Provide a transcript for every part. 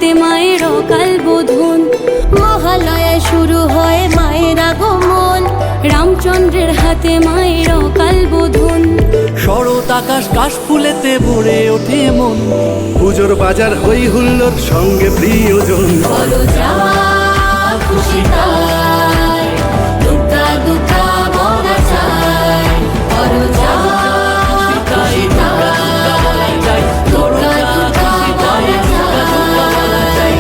হাতে মায়ের অকাল বোধন। মহালয়ায় শুরু হয় মায়ের আগমন, রামচন্দ্রের হাতে মায়ের অকাল বোধন। শরৎ আকাশ কাশ ফুলেতে ভরে ওঠে মন, পুজোর বাজার হই হুল্লোর সঙ্গে প্রিয়জন। বলো যা খুশি তাই, দুর্গা দুর্গা বলা যায়। বলো যা খুশি তাই, দুর্গা দুর্গা বলা যায়।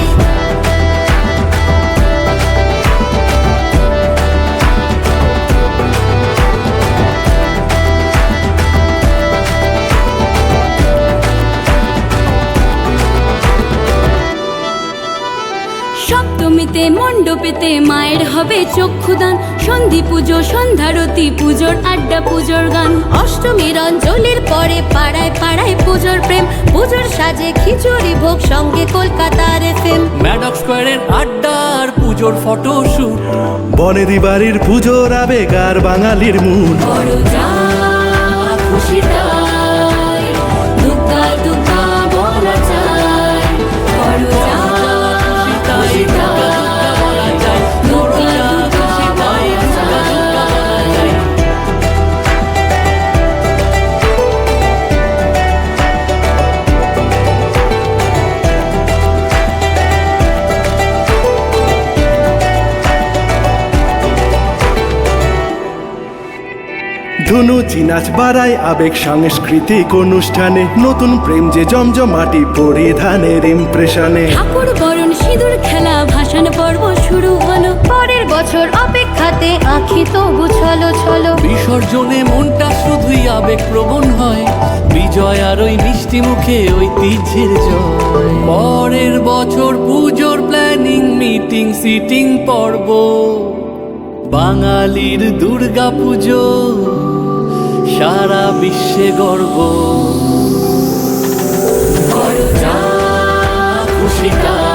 সপ্তমীতে মণ্ডপেতে মায়ের হবে চক্ষুদান। সন্ধি পুজো সন্ধ্যারতি পুজোর আড্ডা পুজোর গান। অষ্টমীর অঞ্জলির পরে পাড়ায় পাড়ায় পুজোর প্রেম, পুজোর সাজে খিচুড়ি ভোগ সঙ্গে কলকাতার FM। ম্যাডক স্কোয়ারের আড্ডা আর পুজোর ফটোশুট, বনেদি বাড়ির পুজোর আবেগ আর বাঙালির মূল। বলো যা খুশি তাই, দুর্গা দুর্গা বলা যায়। বলো যা খুশি তাই, দুর্গা দুর্গা বলা যায়। ধুনুচি নাচ বাড়ায় আবেগ সাংস্কৃতিক অনুষ্ঠানে, নতুন প্রেম যে জমজমাটি পরিধানের ইমপ্রেশনে। ঠাকুর বরণ সিঁদুর খেলা ভাসান পর্ব শুরু হলো। পরের বছর অপেক্ষাতে আঁখি তবু ছলো ছলো। বিসর্জনে মনটা শুধুই আবেগ প্রবণ হয়, বিজয় আর ওই মিষ্টি মুখে ঐতিহ্যের জয়। পরের বছর পুজোর প্ল্যানিং মিটিং সিটিং পর্ব, বাঙালির দুর্গা পুজো সারা বিশ্বে গর্ব। বলো যা খুশি তাই।